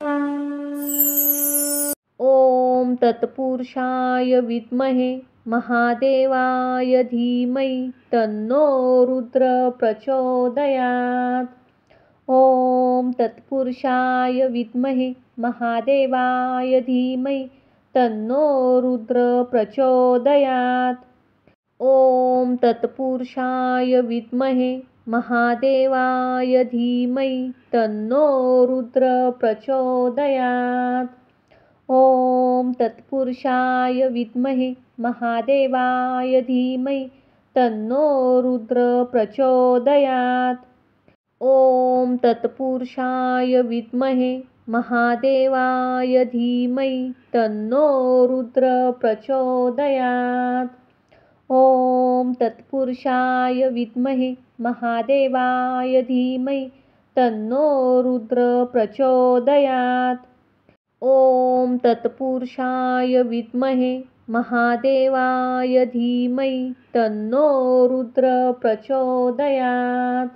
ॐ तत्पुरुषाय विद्महे महादेवाय धीमहि तन्नो रुद्र प्रचोदयात्। ॐ तत्पुरुषाय विद्महे महादेवाय धीमहि तन्नो रुद्र प्रचोदयात्। ॐ तत्पुरुषाय विद्महे महादेवाय धीमहि तन्नो रुद्र प्रचोदयात्। ॐ तत्पुरुषाय विद्महे महादेवाय धीमहि तन्नो रुद्र प्रचोदयात्। ॐ तत्पुरुषाय विद्महे महादेवाय धीमहि तन्नो रुद्र प्रचोदयात्। ॐ तत्पुरुषाय विद्महे महादेवाय धीमहि तन्नो रुद्र प्रचोदयात्। ॐ तत्पुरुषाय विद्महे महादेवाय धीमहि तन्नो रुद्र प्रचोदयात्।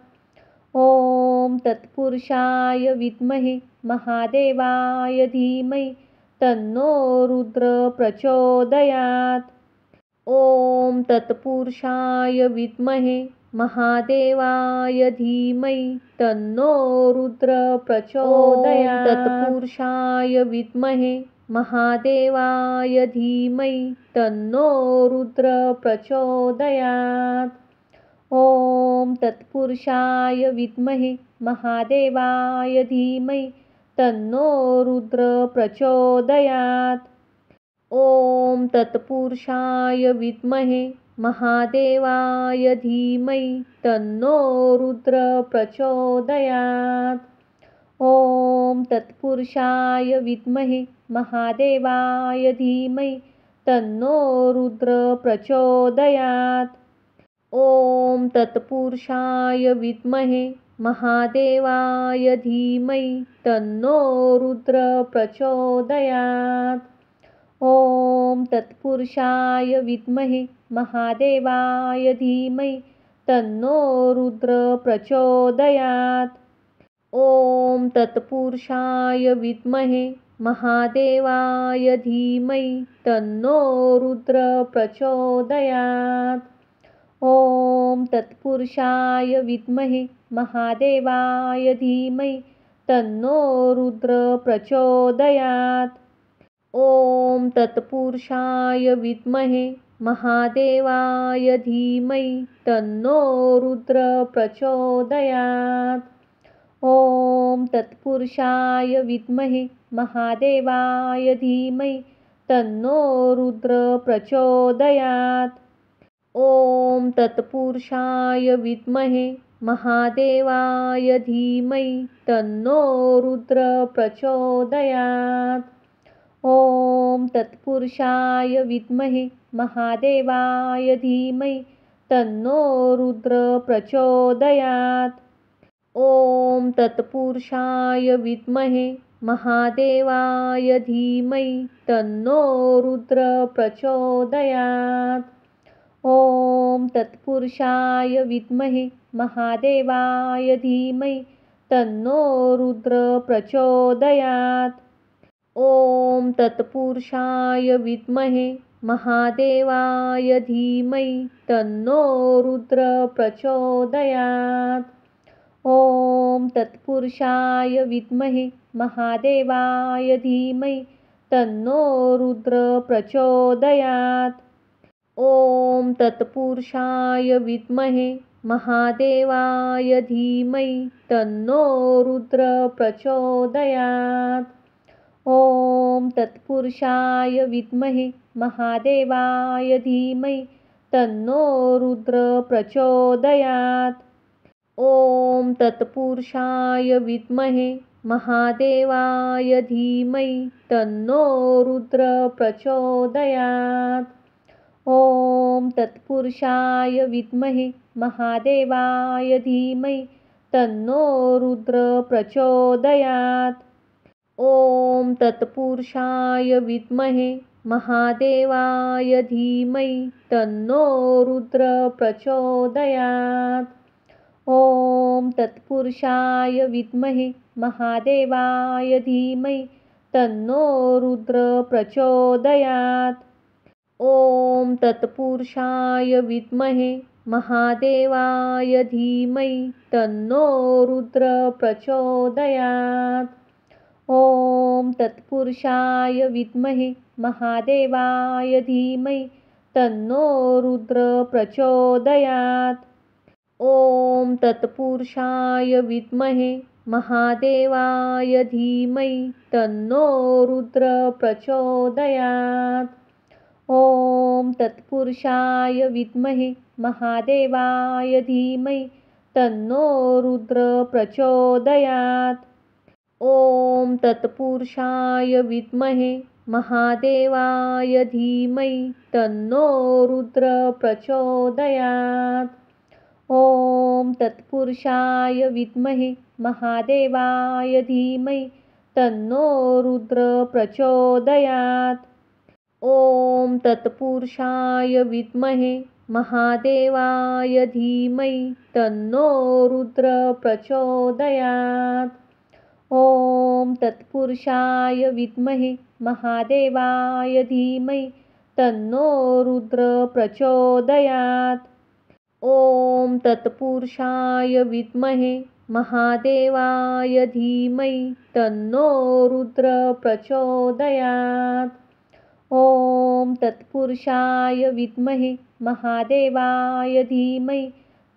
ॐ तत्पुरुषाय विद्महे महादेवाय धीमहि तन्नो रुद्र प्रचोदयात्। ॐ तत्पुरुषाय विद्महे महादेवाय धीमहि तन्नो रुद्र प्रचोदयात्। तत्पुरुषाय विद्महे महादेवाय धीमहि तन्नो रुद्र प्रचोदयात्। ॐ तत्पुरुषाय विद्महे महादेवाय धीमहि तन्नो रुद्र प्रचोदयात्। ॐ तत्पुरुषाय विद्महे महादेवाय धीमहि तन्नो रुद्र प्रचोदयात्। ॐ तत्पुरुषाय विद्महे महादेवाय धीमहि तन्नो रुद्र प्रचोदयात्। ॐ तत्पुरुषाय विद्महे महादेवाय धीमहि तन्नो रुद्र प्रचोदयात्। ॐ तत्पुरुषाय विद्महे महादेवाय धीमहि तन्नो रुद्र प्रचोदयात्। ॐ तत्पुरुषाय विद्महे महादेवाय धीमहि तन्नो रुद्र प्रचोदयात्। ॐ तत्पुरुषाय विद्महे महादेवाय धीमहि तन्नो रुद्र प्रचोदयात्। ॐ तत्पुरुषाय विद्महे महादेवाय धीमहि तन्नो रुद्र प्रचोदयात्। ॐ तत्पुरुषाय विद्महे महादेवाय धीमहि तन्नो रुद्र प्रचोदयात्। ॐ तत्पुरुषाय विद्महे महादेवाय धीमहि तन्नो रुद्र प्रचोदयात्। ॐ तत्पुरुषाय विद्महे महादेवाय धीमहि तन्नो रुद्र प्रचोदयात्। ॐ तत्पुरुषाय विद्महे महादेवाय धीमहि तन्नो रुद्र प्रचोदयात्। ॐ तत्पुरुषाय विद्महे महादेवाय धीमहि तन्नो रुद्र प्रचोदयात्। ॐ तत्पुरुषाय विद्महे महादेवाय धीमहि तन्नो रुद्र प्रचोदयात्। ॐ तत्पुरुषाय विद्महे महादेवाय धीमहि तन्नो रुद्र प्रचोदयात्। ॐ तत्पुरुषाय विद्महे महादेवाय धीमहि तन्नो रुद्र प्रचोदयात्। ॐ तत्पुरुषाय विद्महे महादेवाय धीमहि तन्नो रुद्र प्रचोदयात्। ॐ तत्पुरुषाय विद्महे महादेवाय धीमहि तन्नो रुद्र प्रचोदयात्। ॐ तत्पुरुषाय विद्महे महादेवाय धीमहि तन्नो रुद्र प्रचोदयात्। ॐ तत्पुरुषाय विद्महे महादेवाय धीमहि तन्नो रुद्र प्रचोदयात्। ॐ तत्पुरुषाय विद्महे महादेवाय धीमहि तन्नो रुद्र प्रचोदयात्। ॐ तत्पुरुषाय विद्महे महादेवाय धीमहि तन्नो रुद्र प्रचोदयात्। ॐ तत्पुरुषाय विद्महे महादेवाय धीमहि तन्नो रुद्र प्रचोदयात्। ॐ तत्पुरुषाय विद्महे महादेवाय धीमहि तन्नो रुद्र प्रचोदयात्। ॐ तत्पुरुषाय विद्महे महादेवाय धीमहि तन्नो रुद्र प्रचोदयात्। ॐ तत्पुरुषाय विद्महे महादेवाय धीमहि तन्नो रुद्र प्रचोदयात्। ॐ तत्पुरुषाय विद्महे महादेवाय धीमहि तन्नो रुद्र प्रचोदयात्। ॐ तत्पुरुषाय विद्महे महादेवाय धीमहि तन्नो रुद्र प्रचोदयात्। ॐ तत्पुरुषाय विद्महे महादेवाय धीमहि तन्नो रुद्र प्रचोदयात्। ॐ तत्पुरुषाय विद्महे महादेवाय धीमहि तन्नो रुद्र प्रचोदयात्। ॐ तत्पुरुषाय विद्महे महादेवाय धीमहि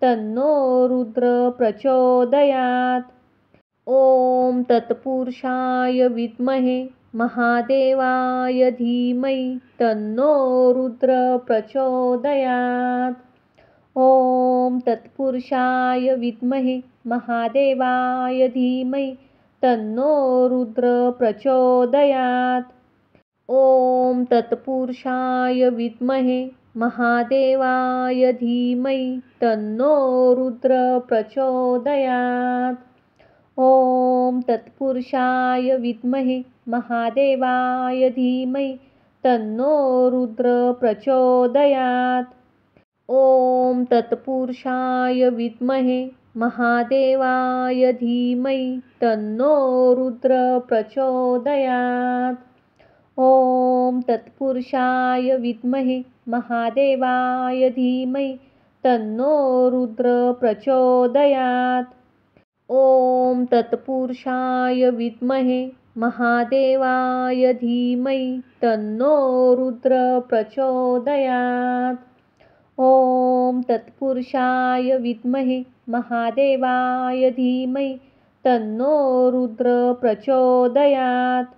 तन्नो रुद्र प्रचोदयात्। ॐ तत्पुरुषाय विद्महे महादेवाय धीमहि तन्नो रुद्र प्रचोदयात्। ॐ तत्पुरुषाय विद्महे महादेवाय धीमहि तन्नो रुद्र प्रचोदयात्। ॐ तत्पुरुषाय विद्महे महादेवाय धीमहि तन्नो रुद्र प्रचोदयात्। ॐ तत्पुरुषाय विद्महे महादेवाय धीमहि तन्नो रुद्र प्रचोदयात्। ॐ तत्पुरुषाय विद्महे महादेवाय धीमहि तन्नो रुद्र प्रचोदयात्। ॐ तत्पुरुषाय विद्महे महादेवाय धीमहि तन्नो रुद्र प्रचोदयात्। ॐ तत्पुरुषाय विद्महे महादेवाय धीमहि तन्नो रुद्र प्रचोदयात्। ॐ तत्पुरुषाय विद्महे महादेवाय धीमहि तन्नो रुद्र प्रचोदयात्।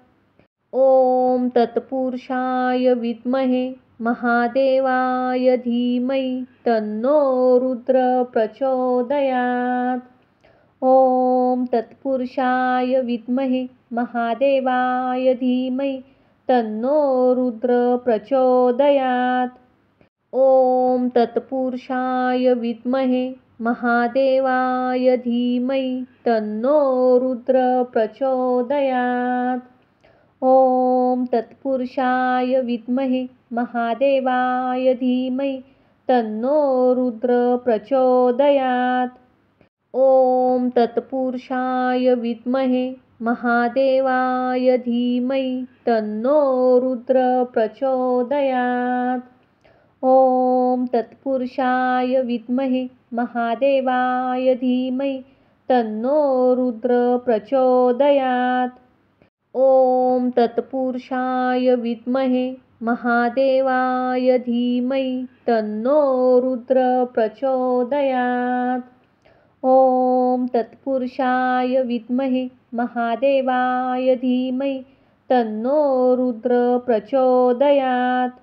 ॐ तत्पुरुषाय विद्महे महादेवाय धीमहि तन्नो रुद्र प्रचोदयात्। ॐ तत्पुरुषाय विद्महे महादेवाय धीमहि तन्नो रुद्र प्रचोदयात्। ॐ तत्पुरुषाय विद्महे महादेवाय धीमहि तन्नो रुद्र प्रचोदयात्। ॐ तत्पुरुषाय विद्महे महादेवाय धीमहि तन्नो रुद्र प्रचोदयात्। ॐ तत्पुरुषाय विद्महे महादेवाय धीमहि तन्नो रुद्र प्रचोदयात्। ॐ तत्पुरुषाय विद्महे महादेवाय धीमहि तन्नो रुद्र प्रचोदयात्। ॐ तत्पुरुषाय विद्महे महादेवाय धीमहि तन्नो रुद्र प्रचोदयात्। ॐ तत्पुरुषाय विद्महे महादेवाय धीमहि तन्नो रुद्र प्रचोदयात्।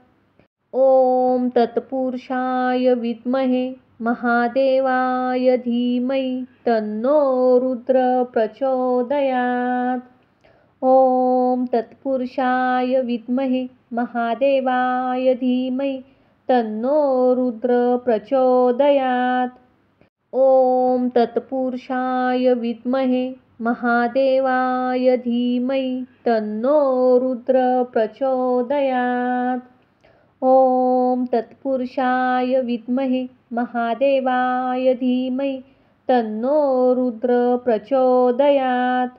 ॐ तत्पुरुषाय विद्महे महादेवाय धीमहि तन्नो रुद्र प्रचोदयात्। ॐ तत्पुरुषाय विद्महे महादेवाय धीमहि तन्नो रुद्र प्रचोदयात्। ॐ तत्पुरुषाय विद्महे महादेवाय धीमहि तन्नो रुद्र प्रचोदयात्। ॐ तत्पुरुषाय विद्महे महादेवाय धीमहि तन्नो रुद्र प्रचोदयात्।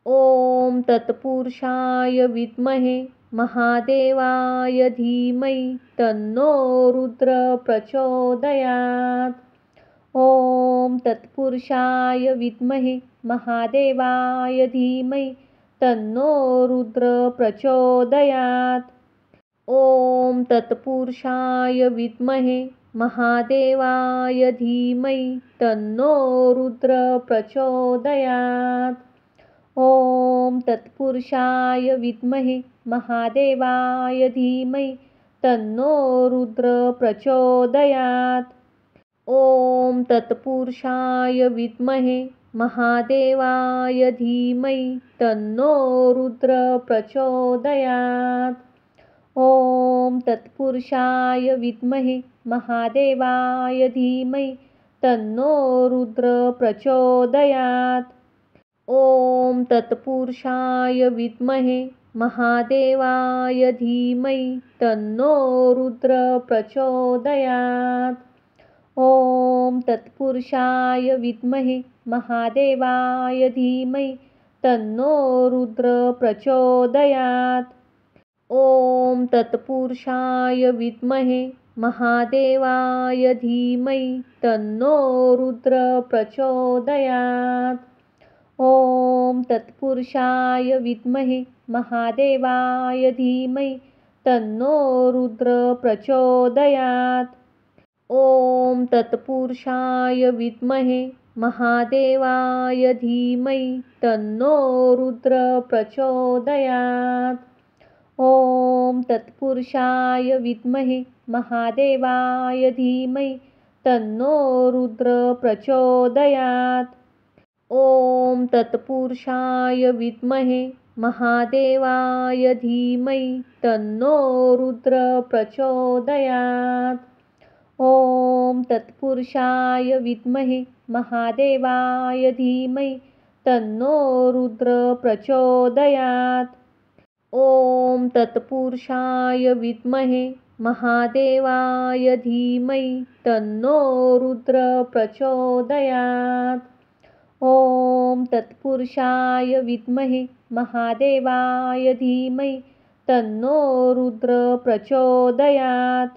ॐ तत्पुरुषाय विद्महे महादेवाय धीमहि तन्नो रुद्र प्रचोदयात्। ॐ तत्पुरुषाय विद्महे महादेवाय धीमहि तन्नो रुद्र प्रचोदयात्। ॐ तत्पुरुषाय विद्महे महादेवाय धीमहि तन्नो रुद्र प्रचोदयात्। ॐ तत्पुरुषाय विद्महे महादेवाय धीमहि तन्नो रुद्र प्रचोदयात्। ॐ तत्पुरुषाय विद्महे महादेवाय धीमहि तन्नो रुद्र प्रचोदयात्। ॐ तत्पुरुषाय विद्महे महादेवाय धीमहि तन्नो रुद्र प्रचोदयात्। ॐ तत्पुरुषाय विद्महे महादेवाय धीमहि तन्नो रुद्र प्रचोदयात्। ॐ तत्पुरुषाय विद्महे महादेवाय धीमहि तन्नो रुद्र प्रचोदयात्। ॐ तत्पुरुषाय विद्महे महादेवाय धीमहि तन्नो रुद्र प्रचोदयात्। ॐ तत्पुरुषाय विद्महे महादेवाय धीमहि तन्नो रुद्र प्रचोदयात्। ॐ तत्पुरुषाय विद्महे महादेवाय धीमहि तन्नो रुद्र प्रचोदयात्। ॐ तत्पुरुषाय विद्महे महादेवाय धीमहि तन्नो रुद्र प्रचोदयात्। ॐ तत्पुरुषाय विद्महे महादेवाय धीमहि तन्नो रुद्र प्रचोदयात्। ॐ तत्पुरुषाय विद्महे महादेवाय धीमहि तन्नो रुद्र प्रचोदयात्। ॐ तत्पुरुषाय विद्महे महादेवाय धीमहि तन्नो रुद्र प्रचोदयात्। ॐ तत्पुरुषाय विद्महे महादेवाय धीमहि तन्नो रुद्र प्रचोदयात्।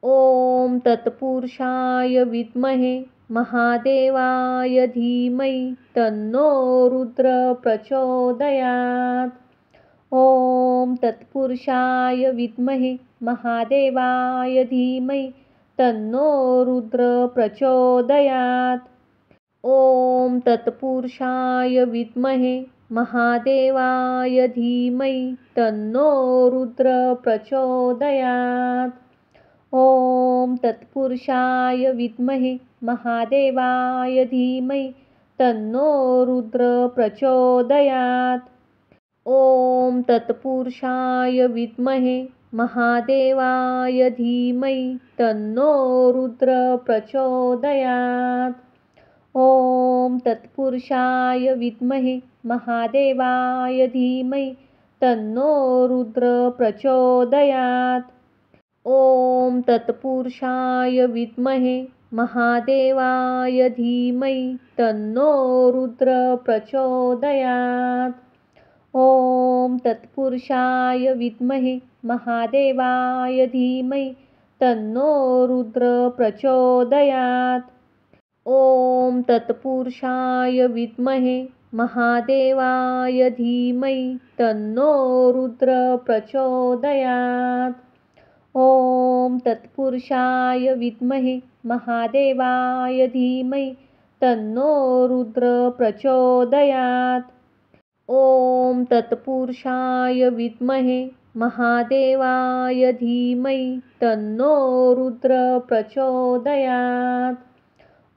ॐ तत्पुरुषाय विद्महे महादेवाय धीमहि तन्नो रुद्र प्रचोदयात्। ॐ तत्पुरुषाय विद्महे महादेवाय धीमहि तन्नो रुद्र प्रचोदयात्। ॐ तत्पुरुषाय विद्महे महादेवाय धीमहि तन्नो रुद्र प्रचोदयात्। ॐ तत्पुरुषाय विद्महे महादेवाय धीमहि तन्नो रुद्र प्रचोदयात्। ॐ तत्पुरुषाय विद्महे महादेवाय धीमहि तन्नो रुद्र प्रचोदयात्। ॐ तत्पुरुषाय विद्महे महादेवाय धीमहि तन्नो रुद्र प्रचोदयात्। ॐ तत्पुरुषाय विद्महे महादेवाय धीमहि तन्नो रुद्र प्रचोदयात्। ॐ तत्पुरुषाय विद्महे महादेवाय धीमहि तन्नो रुद्र प्रचोदयात्। ॐ तत्पुरुषाय विद्महे महादेवाय धीमहि तन्नो रुद्र प्रचोदयात्। ॐ तत्पुरुषाय विद्महे महादेवाय धीमहि तन्नो रुद्र प्रचोदयात्। ॐ तत्पुरुषाय विद्महे महादेवाय धीमहि तन्नो रुद्र प्रचोदयात्।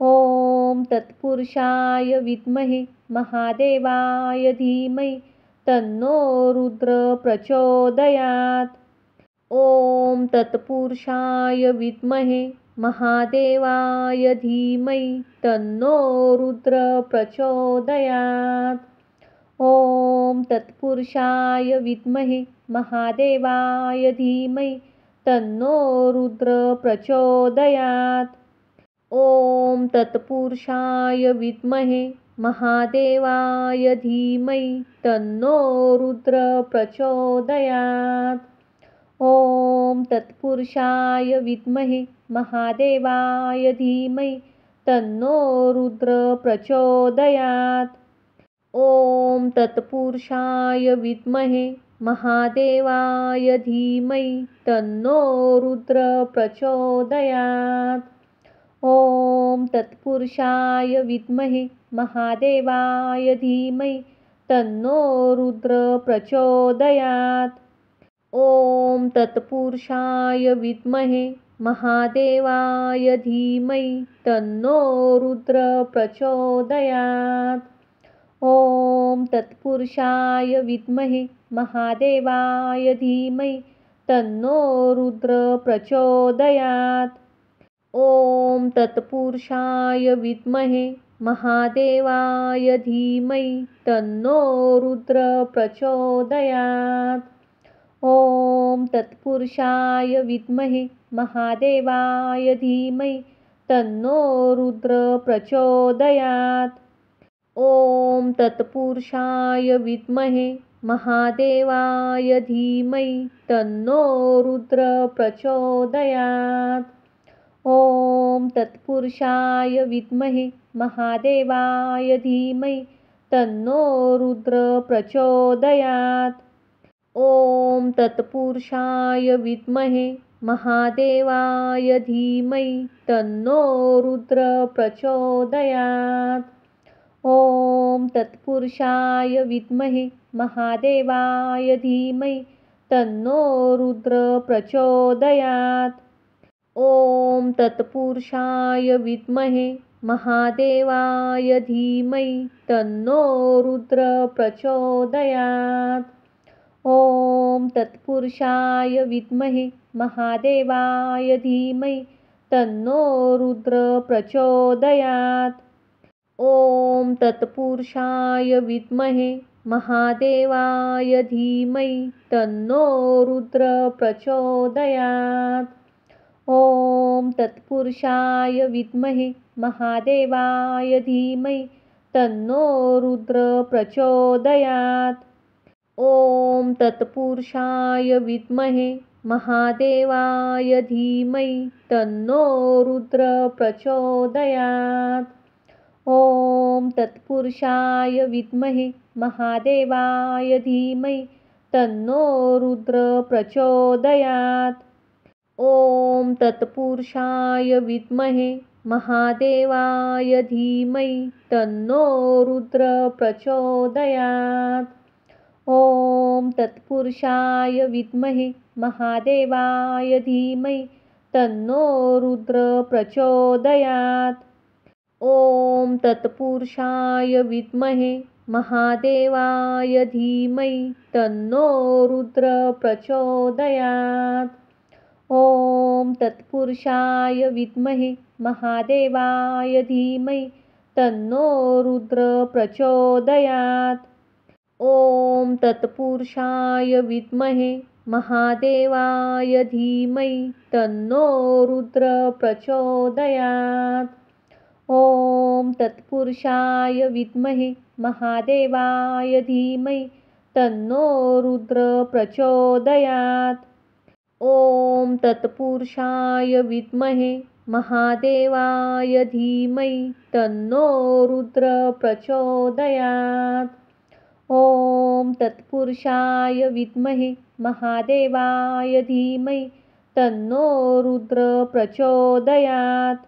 ॐ तत्पुरुषाय विद्महे महादेवाय धीमहि तन्नो रुद्र प्रचोदयात्। ॐ तत्पुरुषाय विद्महे महादेवाय धीमहि तन्नो रुद्र प्रचोदयात्। ॐ तत्पुरुषाय विद्महे महादेवाय धीमहि तन्नो रुद्र प्रचोदयात्। ॐ तत्पुरुषाय विद्महे महादेवाय धीमहि तन्नो रुद्र प्रचोदयात्। ॐ तत्पुरुषाय विद्महे महादेवाय धीमहि तन्नो रुद्र प्रचोदयात्। ॐ तत्पुरुषाय विद्महे महादेवाय धीमहि तन्नो रुद्र प्रचोदयात्। ॐ तत्पुरुषाय विद्महे महादेवाय धीमहि तन्नो रुद्र प्रचोदयात्। ॐ तत्पुरुषाय विद्महे महादेवाय धीमहि तन्नो रुद्र प्रचोदयात्। ॐ तत्पुरुषाय विद्महे महादेवाय धीमहि तन्नो रुद्र प्रचोदयात्। ॐ तत्पुरुषाय विद्महे महादेवाय धीमहि तन्नो रुद्र प्रचोदयात्। ॐ तत्पुरुषाय विद्महे महादेवाय धीमहि तन्नो रुद्र प्रचोदयात्। ॐ तत्पुरुषाय विद्महे महादेवाय धीमहि तन्नो रुद्र प्रचोदयात्। ॐ तत्पुरुषाय विद्महे महादेवाय धीमहि तन्नो रुद्र प्रचोदयात्। ॐ तत्पुरुषाय विद्महे महादेवाय धीमहि तन्नो रुद्र प्रचोदयात्। ॐ तत्पुरुषाय विद्महे महादेवाय धीमहि तन्नो रुद्र प्रचोदयात्। ॐ तत्पुरुषाय विद्महे महादेवाय धीमहि तन्नो रुद्र प्रचोदयात्। ॐ तत्पुरुषाय विद्महे महादेवाय धीमहि तन्नो रुद्र प्रचोदयात्। ॐ तत्पुरुषाय विद्महे महादेवाय धीमहि तन्नो रुद्र प्रचोदयात्। ॐ तत्पुरुषाय विद्महे महादेवाय धीमहि तन्नो रुद्र प्रचोदयात्। ॐ तत्पुरुषाय विद्महे महादेवाय धीमहि तन्नो रुद्र प्रचोदयात्। ॐ तत्पुरुषाय विद्महे महादेवाय धीमहि तन्नो रुद्र प्रचोदयात्। ॐ तत्पुरुषाय विद्महे महादेवाय धीमहि तन्नो रुद्र प्रचोदयात्। ॐ तत्पुरुषाय विद्महे महादेवाय धीमहि तन्नो रुद्र प्रचोदयात्। ॐ तत्पुरुषाय विद्महे महादेवाय धीमहि तन्नो रुद्र प्रचोदयात्। ॐ तत्पुरुषाय विद्महे महादेवाय धीमहि तन्नो रुद्र प्रचोदयात्। ॐ तत्पुरुषाय विद्महे महादेवाय धीमहि तन्नो रुद्र प्रचोदयात्। ॐ तत्पुरुषाय विद्महे महादेवाय धीमहि तन्नो रुद्र प्रचोदयात्। ॐ तत्पुरुषाय विद्महे महादेवाय धीमहि तन्नो रुद्र प्रचोदयात्। ॐ तत्पुरुषाय विद्महे महादेवाय धीमहि तन्नो रुद्र प्रचोदयात्।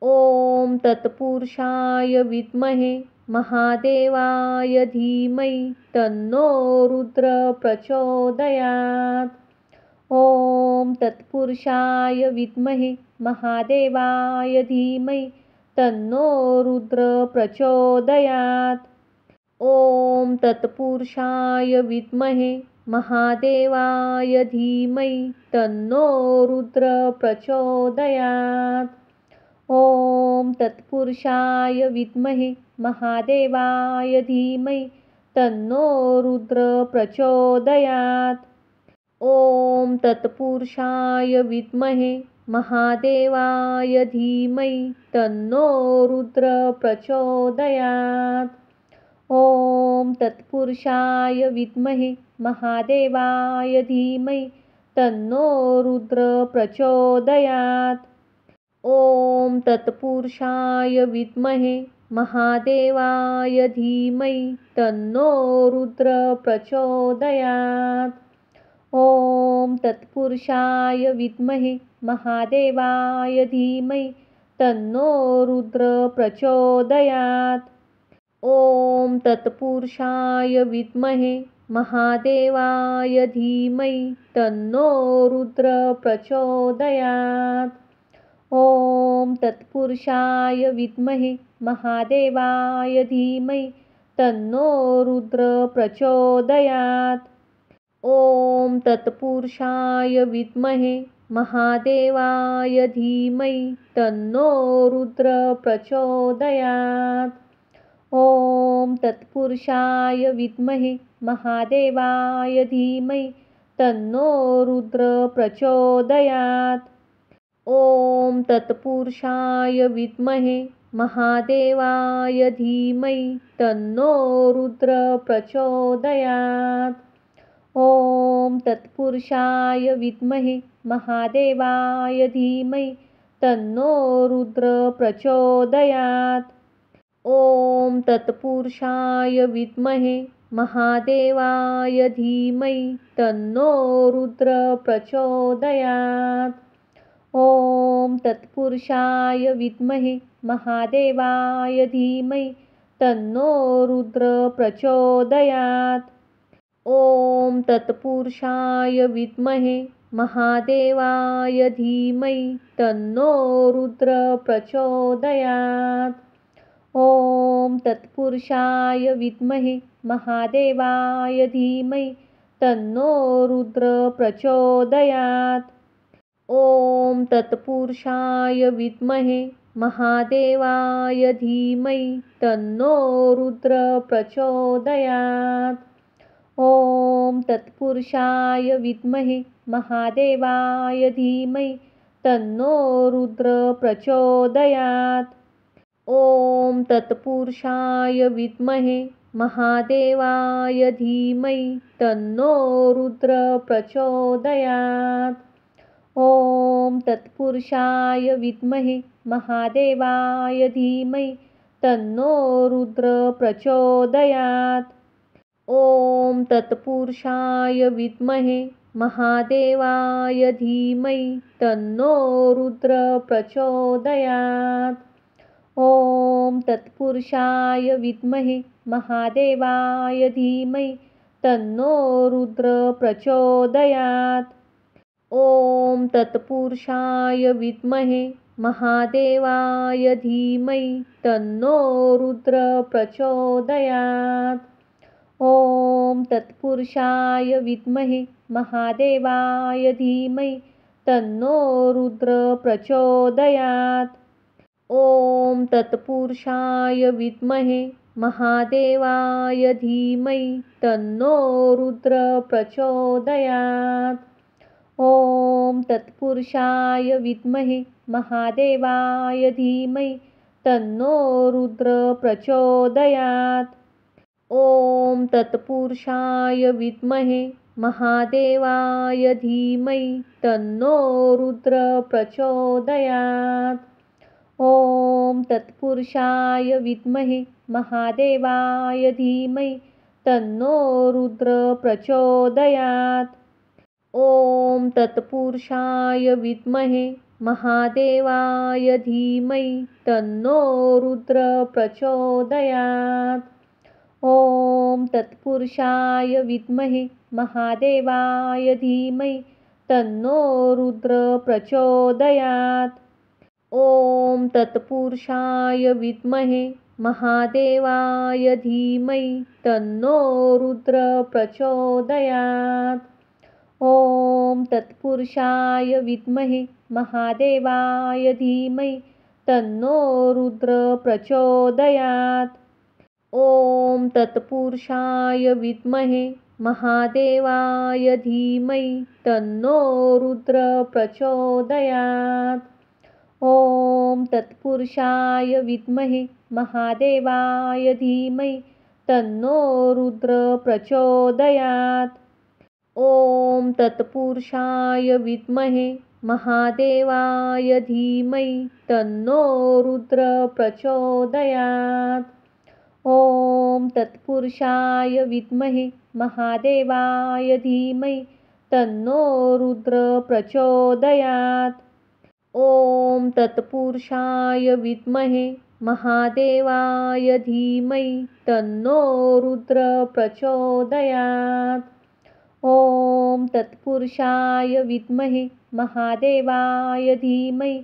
ॐ तत्पुरुषाय विद्महे महादेवाय धीमहि तन्नो रुद्र प्रचोदयात्। ॐ तत्पुरुषाय विद्महे महादेवाय धीमहि तन्नो रुद्र प्रचोदयात्। ॐ तत्पुरुषाय विद्महे महादेवाय धीमहि तन्नो रुद्र प्रचोदयात्। ॐ तत्पुरुषाय विद्महे महादेवाय धीमहि तन्नो रुद्र प्रचोदयात्। ॐ तत्पुरुषाय विद्महे महादेवाय धीमहि तन्नो रुद्र प्रचोदयात्। ॐ तत्पुरुषाय विद्महे महादेवाय धीमहि तन्नो रुद्र प्रचोदयात्। ॐ तत्पुरुषाय विद्महे महादेवाय धीमहि तन्नो रुद्र प्रचोदयात्। ॐ तत्पुरुषाय विद्महे महादेवाय धीमहि तन्नो रुद्र प्रचोदयात्। ॐ तत्पुरुषाय विद्महे महादेवाय धीमहि तन्नो रुद्र प्रचोदयात्। ॐ तत्पुरुषाय विद्महे महादेवाय धीमहि तन्नो रुद्र प्रचोदयात्। ॐ तत्पुरुषाय विद्महे महादेवाय धीमहि तन्नो रुद्र प्रचोदयात्। ॐ तत्पुरुषाय विद्महे महादेवाय धीमहि तन्नो रुद्र प्रचोदयात्। ॐ तत्पुरुषाय विद्महे महादेवाय धीमहि तन्नो रुद्र प्रचोदयात्। ॐ तत्पुरुषाय विद्महे महादेवाय धीमहि तन्नो रुद्र प्रचोदयात्। ॐ तत्पुरुषाय विद्महे महादेवाय धीमहि तन्नो रुद्र प्रचोदयात्। ॐ तत्पुरुषाय विद्महे महादेवाय धीमहि तन्नो रुद्र प्रचोदयात्। ॐ तत्पुरुषाय विद्महे महादेवाय धीमहि तन्नो रुद्र प्रचोदयात्। ॐ तत्पुरुषाय विद्महे महादेवाय धीमहि तन्नो रुद्र प्रचोदयात्। ॐ तत्पुरुषाय विद्महे महादेवाय धीमहि तन्नो रुद्र प्रचोदयात्। ॐ तत्पुरुषाय विद्महे महादेवाय धीमहि तन्नो रुद्र प्रचोदयात्। ॐ तत्पुरुषाय विद्महे महादेवाय धीमहि तन्नो रुद्र प्रचोदयात्। ॐ तत्पुरुषाय विद्महे महादेवाय धीमहि तन्नो रुद्र प्रचोदयात्। ॐ तत्पुरुषाय विद्महे महादेवाय धीमहि तन्नो रुद्र प्रचोदयात्। ॐ तत्पुरुषाय विद्महे महादेवाय धीमहि तन्नो रुद्र प्रचोदयात्। ॐ तत्पुरुषाय विद्महे महादेवाय धीमहि तन्नो रुद्र प्रचोदयात्। ॐ तत्पुरुषाय विद्महे महादेवाय धीमहि तन्नो रुद्र प्रचोदयात्। ॐ तत्पुरुषाय विद्महे महादेवाय धीमहि तन्नो रुद्र प्रचोदयात्। ॐ तत्पुरुषाय विद्महे महादेवाय धीमहि तन्नो रुद्र प्रचोदयात्। ॐ तत्पुरुषाय विद्महे महादेवाय धीमहि तन्नो रुद्र प्रचोदयात्। ॐ तत्पुरुषाय विद्महे महादेवाय धीमहि तन्नो रुद्र प्रचोदयात्। ॐ तत्पुरुषाय विद्महे महादेवाय धीमहि तन्नो रुद्र प्रचोदयात्। ॐ तत्पुरुषाय विद्महे महादेवाय धीमहि तन्नो रुद्र प्रचोदयात्। ॐ तत्पुरुषाय विद्महे महादेवाय धीमहि तन्नो रुद्र प्रचोदयात्। ॐ तत्पुरुषाय विद्महे महादेवाय धीमहि तन्नो रुद्र प्रचोदयात्। ॐ तत्पुरुषाय विद्महे महादेवाय धीमहि तन्नो रुद्र प्रचोदयात्। ॐ तत्पुरुषाय विद्महे महादेवाय धीमहि तन्नो रुद्र प्रचोदयात्। ॐ तत्पुरुषाय विद्महे महादेवाय धीमहि तन्नो रुद्र प्रचोदयात्। ॐ तत्पुरुषाय विद्महे महादेवाय धीमहि तन्नो रुद्र प्रचोदयात्। ॐ तत्पुरुषाय विद्महे महादेवाय धीमहि तन्नो रुद्र प्रचोदयात्। ॐ तत्पुरुषाय विद्महे महादेवाय धीमहि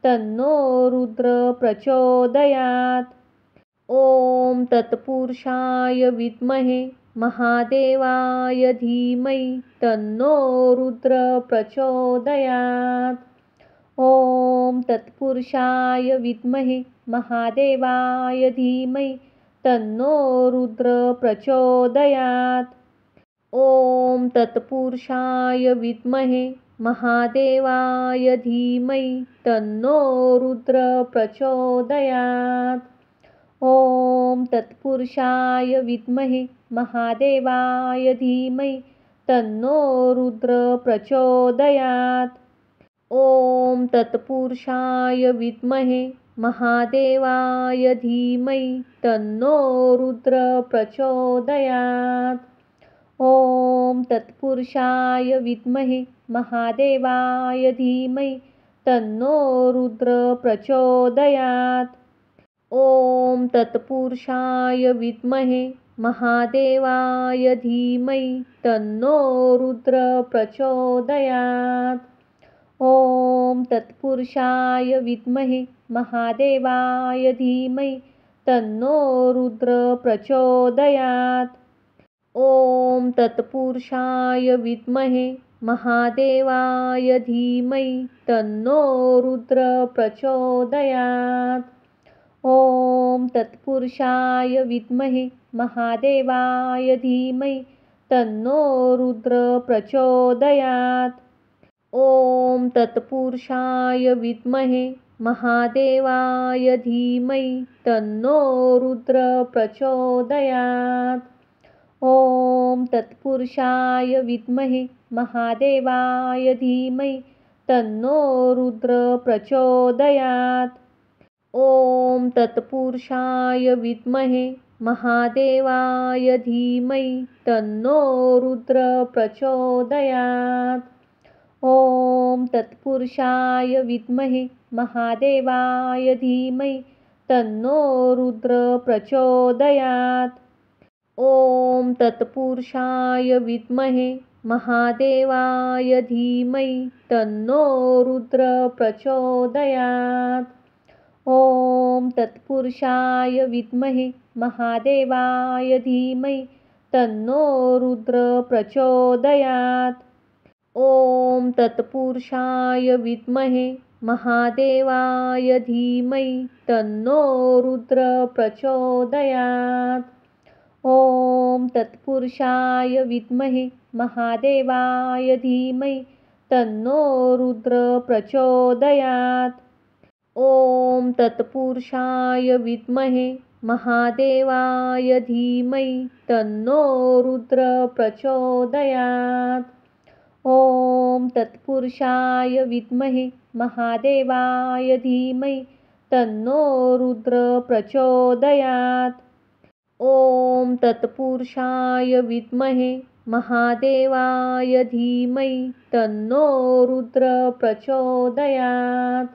तन्नो रुद्र प्रचोदयात्। ॐ तत्पुरुषाय विद्महे महादेवाय धीमहि तन्नो रुद्र प्रचोदयात्। ॐ तत्पुरुषाय विद्महे महादेवाय धीमहि तन्नो रुद्र प्रचोदयात्। ॐ तत्पुरुषाय विद्महे महादेवाय धीमहि तन्नो रुद्र प्रचोदयात्। ॐ तत्पुरुषाय विद्महे महादेवाय धीमहि तन्नो रुद्र प्रचोदयात्। ॐ तत्पुरुषाय विद्महे महादेवाय धीमहि तन्नो रुद्र प्रचोदयात्। ॐ तत्पुरुषाय विद्महे महादेवाय धीमहि तन्नो रुद्र प्रचोदयात्। ॐ तत्पुरुषाय विद्महे महादेवाय धीमहि तन्नो रुद्र प्रचोदयात्। ॐ तत्पुरुषाय विद्महे महादेवाय धीमहि तन्नो रुद्र प्रचोदयात्। ॐ तत्पुरुषाय विद्महे महादेवाय धीमहि तन्नो रुद्र प्रचोदयात्। ॐ तत्पुरुषाय विद्महे महादेवाय धीमहि तन्नो रुद्र प्रचोदयात्। ॐ तत्पुरुषाय विद्महे महादेवाय धीमहि तन्नो रुद्र प्रचोदयात्। ॐ तत्पुरुषाय विद्महे महादेवाय धीमहि तन्नो रुद्र प्रचोदयात्। ॐ तत्पुरुषाय विद्महे महादेवाय धीमहि तन्नो रुद्र प्रचोदयात्। ॐ तत्पुरुषाय विद्महे महादेवाय धीमहि तन्नो रुद्र प्रचोदयात्। ॐ तत्पुरुषाय विद्महे महादेवाय धीमहि तन्नो रुद्र प्रचोदयात्। ॐ तत्पुरुषाय विद्महे महादेवाय धीमहि तन्नो रुद्र प्रचोदयात्। ॐ तत्पुरुषाय विद्महे महादेवाय धीमहि तन्नो रुद्र प्रचोदयात्। ॐ तत्पुरुषाय विद्महे महादेवाय धीमहि तन्नो रुद्र प्रचोदयात्। ॐ तत्पुरुषाय विद्महे महादेवाय धीमहि तन्नो रुद्र प्रचोदयात्। ॐ तत्पुरुषाय विद्महे महादेवाय धीमहि तन्नो रुद्र प्रचोदयात्। ॐ तत्पुरुषाय विद्महे महादेवाय धीमहि तन्नो रुद्र प्रचोदयात्।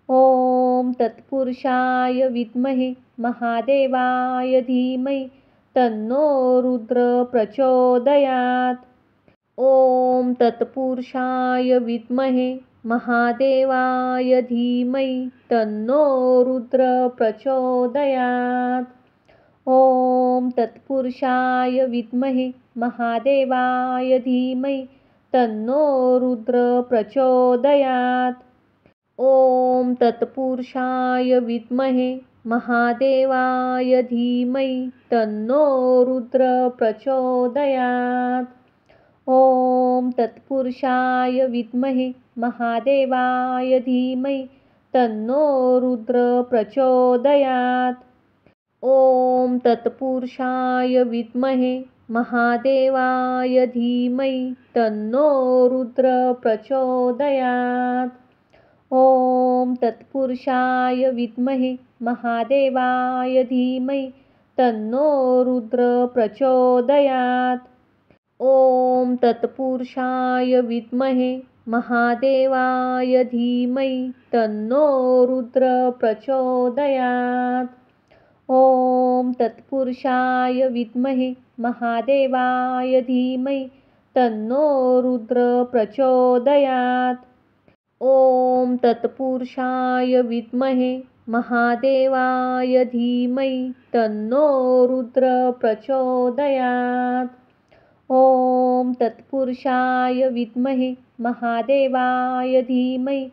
ॐ तत्पुरुषाय विद्महे महादेवाय धीमहि तन्नो रुद्र प्रचोदयात्। ॐ तत्पुरुषाय विद्महे महादेवाय धीमहि तन्नो रुद्र प्रचोदयात्। ॐ तत्पुरुषाय विद्महे महादेवाय धीमहि तन्नो रुद्र प्रचोदयात्। ॐ तत्पुरुषाय विद्महे महादेवाय धीमहि तन्नो रुद्र प्रचोदयात्। ॐ तत्पुरुषाय विद्महे महादेवाय धीमहि तन्नो रुद्र प्रचोदयात्। ॐ तत्पुरुषाय विद्महे महादेवाय धीमहि तन्नो रुद्र प्रचोदयात्। ॐ तत्पुरुषाय विद्महे महादेवाय धीमहि तन्नो रुद्र प्रचोदयात्। ॐ तत्पुरुषाय विद्महे महादेवाय धीमहि तन्नो रुद्र प्रचोदयात्। ॐ तत्पुरुषाय विद्महे महादेवाय धीमहि तन्नो रुद्र प्रचोदयात्। ॐ तत्पुरुषाय विद्महे महादेवाय धीमहि तन्नो रुद्र प्रचोदयात्। ॐ तत्पुरुषाय विद्महे महादेवाय धीमहि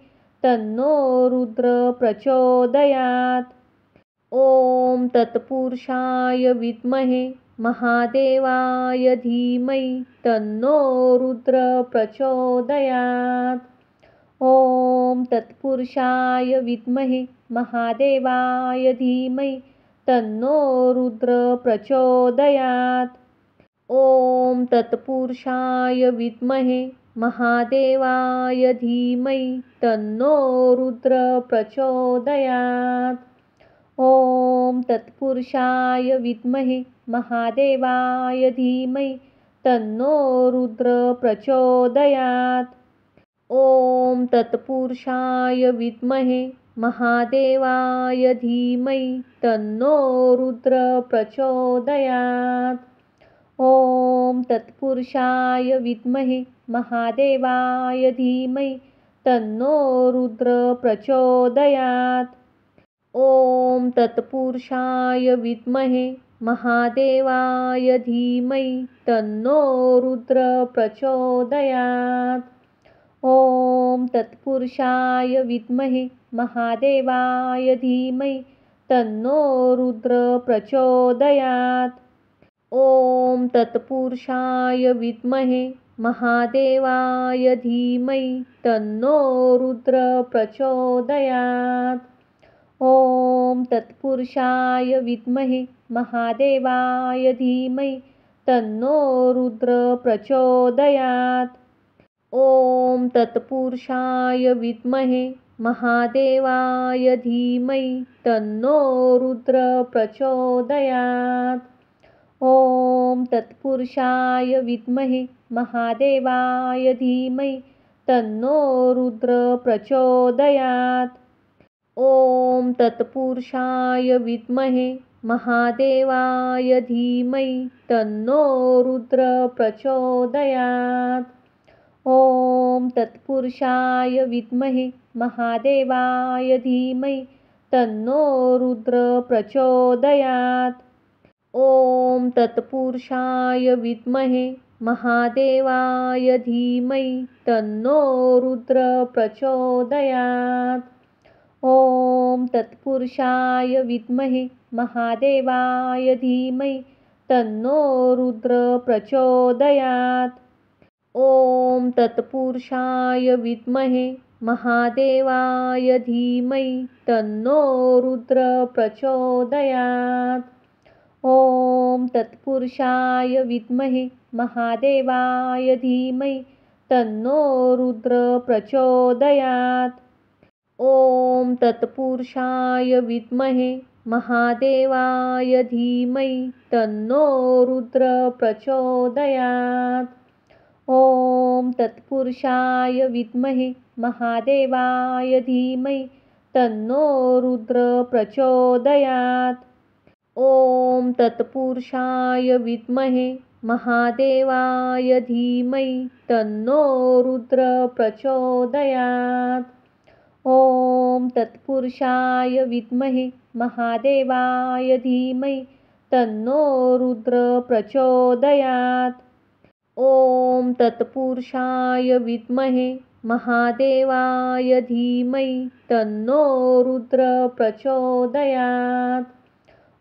तन्नो रुद्र प्रचोदयात्। ॐ तत्पुरुषाय विद्महे महादेवाय धीमहि तन्नो रुद्र प्रचोदयात्। ॐ तत्पुरुषाय विद्महे महादेवाय धीमहि तन्नो रुद्र प्रचोदयात्। ॐ तत्पुरुषाय विद्महे महादेवाय धीमहि तन्नो रुद्र प्रचोदयात्। ॐ तत्पुरुषाय विद्महे महादेवाय धीमहि तन्नो रुद्र प्रचोदयात्। ॐ तत्पुरुषाय विद्महे महादेवाय धीमहि तन्नो रुद्र प्रचोदयात्। ॐ तत्पुरुषाय विद्महे महादेवाय धीमहि तन्नो रुद्र प्रचोदयात्। ॐ तत्पुरुषाय विद्महे महादेवाय धीमहि तन्नो रुद्र प्रचोदयात्। ॐ तत्पुरुषाय विद्महे महादेवाय धीमहि तन्नो रुद्र प्रचोदयात्। ॐ तत्पुरुषाय विद्महे महादेवाय धीमहि तन्नो रुद्र प्रचोदयात्। ॐ तत्पुरुषाय विद्महे महादेवाय धीमहि तन्नो रुद्र प्रचोदयात्। ॐ तत्पुरुषाय विद्महे महादेवाय धीमहि तन्नो रुद्र प्रचोदयात्। ॐ तत्पुरुषाय विद्महे महादेवाय धीमहि तन्नो रुद्र प्रचोदयात्। ॐ तत्पुरुषाय विद्महे महादेवाय धीमहि तन्नो रुद्र प्रचोदयात्। ॐ तत्पुरुषाय विद्महे महादेवाय धीमहि तन्नो रुद्र प्रचोदयात्। ॐ तत्पुरुषाय विद्महे महादेवाय धीमहि तन्नो रुद्र प्रचोदयात्। ॐ तत्पुरुषाय विद्महे महादेवाय धीमहि तन्नो रुद्र प्रचोदयात्। ॐ तत्पुरुषाय विद्महे महादेवाय धीमहि तन्नो रुद्र प्रचोदयात्। ॐ तत्पुरुषाय विद्महे महादेवाय धीमहि तन्नो रुद्र प्रचोदयात्। ॐ तत्पुरुषाय विद्महे महादेवाय धीमहि तन्नो रुद्र प्रचोदयात्। ॐ तत्पुरुषाय विद्महे महादेवाय धीमहि तन्नो रुद्र प्रचोदयात्। ॐ तत्पुरुषाय विद्महे महादेवाय धीमहि तन्नो रुद्र प्रचोदयात्। ॐ तत्पुरुषाय विद्महे महादेवाय धीमहि तन्नो रुद्र प्रचोदयात्। ॐ तत्पुरुषाय विद्महे महादेवाय धीमहि तन्नो रुद्र प्रचोदयात्।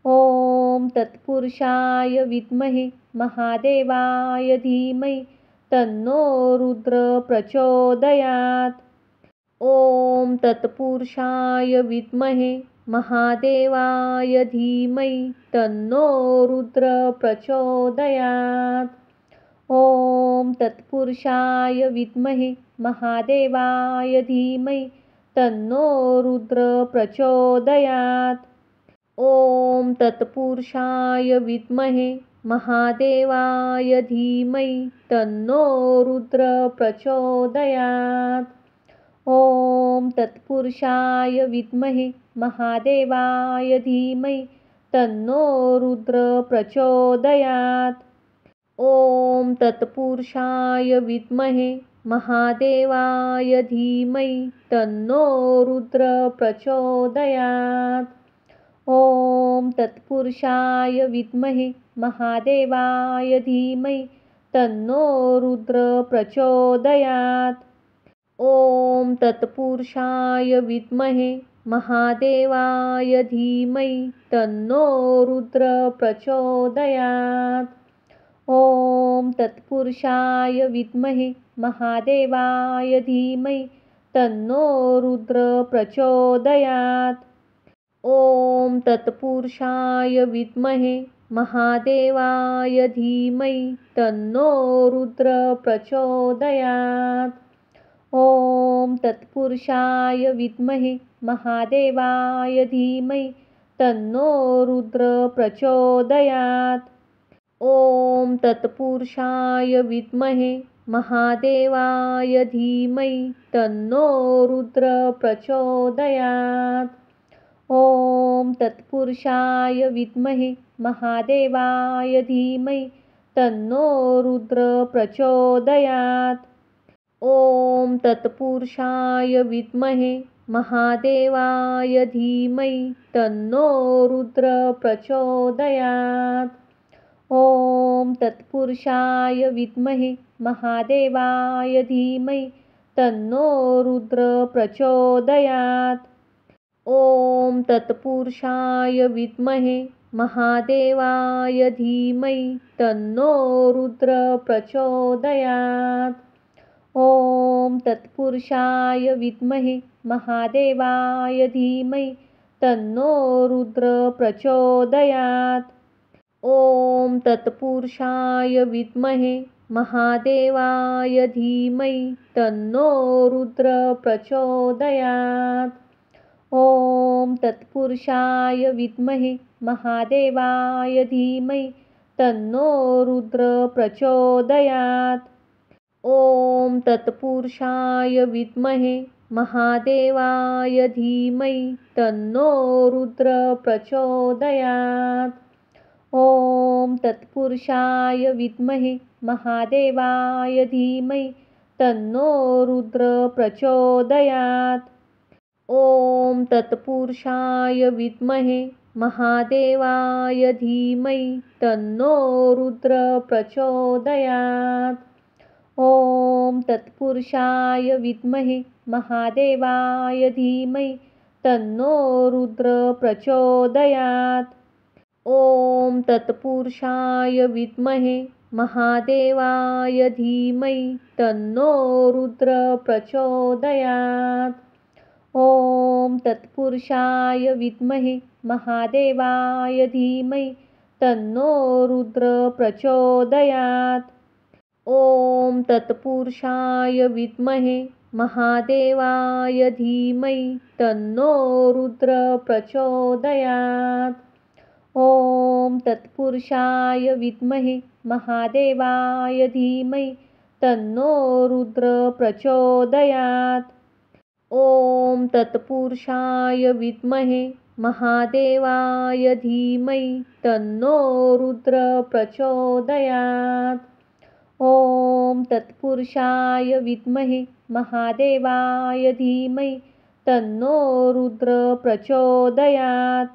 ॐ तत्पुरुषाय विद्महे महादेवाय धीमहि तन्नो रुद्र प्रचोदयात्। ॐ तत्पुरुषाय विद्महे महादेवाय धीमहि तन्नो रुद्र प्रचोदयात्। ॐ तत्पुरुषाय विद्महे महादेवाय धीमहि तन्नो रुद्र प्रचोदयात्। ॐ तत्पुरुषाय विद्महे महादेवाय धीमहि तन्नो रुद्र प्रचोदयात्। ॐ तत्पुरुषाय विद्महे महादेवाय धीमहि तन्नो रुद्र प्रचोदयात्। ॐ तत्पुरुषाय विद्महे महादेवाय धीमहि तन्नो रुद्र प्रचोदयात्। ॐ तत्पुरुषाय विद्महे महादेवाय धीमहि तन्नो रुद्र प्रचोदयात्। ॐ तत्पुरुषाय विद्महे महादेवाय धीमहि तन्नो रुद्र प्रचोदयात्। ॐ तत्पुरुषाय विद्महे महादेवाय धीमहि तन्नो रुद्र प्रचोदयात्। ॐ तत्पुरुषाय विद्महे महादेवाय धीमहि तन्नो रुद्र प्रचोदयात्। ॐ तत्पुरुषाय विद्महे महादेवाय धीमहि तन्नो रुद्र प्रचोदयात्। ॐ तत्पुरुषाय विद्महे महादेवाय धीमहि तन्नो रुद्र प्रचोदयात्। ॐ तत्पुरुषाय विद्महे महादेवाय धीमहि तन्नो रुद्र प्रचोदयात्। ॐ तत्पुरुषाय विद्महे महादेवाय धीमहि तन्नो रुद्र प्रचोदयात्। ॐ तत्पुरुषाय विद्महे महादेवाय धीमहि तन्नो रुद्र प्रचोदयात्। ॐ तत्पुरुषाय विद्महे महादेवाय धीमहि तन्नो रुद्र प्रचोदयात्। ॐ तत्पुरुषाय विद्महे महादेवाय धीमहि तन्नो रुद्र प्रचोदयात्। ॐ तत्पुरुषाय विद्महे महादेवाय धीमहि तन्नो रुद्र प्रचोदयात्। ॐ तत्पुरुषाय विद्महे महादेवाय धीमहि तन्नो रुद्र प्रचोदयात्। ॐ तत्पुरुषाय विद्महे महादेवाय धीमहि तन्नो रुद्र प्रचोदयात्। ॐ तत्पुरुषाय विद्महे महादेवाय धीमहि तन्नो रुद्र प्रचोदयात्। ॐ तत्पुरुषाय विद्महे महादेवाय धीमहि तन्नो रुद्र प्रचोदयात्। ॐ तत्पुरुषाय विद्महे महादेवाय धीमहि तन्नो रुद्र प्रचोदयात्। ॐ तत्पुरुषाय विद्महे महादेवाय धीमहि तन्नो रुद्र प्रचोदयात्। ॐ तत्पुरुषाय विद्महे महादेवाय धीमहि तन्नो रुद्र प्रचोदयात्। ॐ तत्पुरुषाय विद्महे महादेवाय धीमहि तन्नो रुद्र प्रचोदयात्। ॐ तत्पुरुषाय विद्महे महादेवाय धीमहि तन्नो रुद्र प्रचोदयात्। ॐ तत्पुरुषाय विद्महे महादेवाय धीमहि तन्नो रुद्र प्रचोदयात्। ॐ तत्पुरुषाय विद्महे महादेवाय धीमहि तन्नो रुद्र प्रचोदयात्।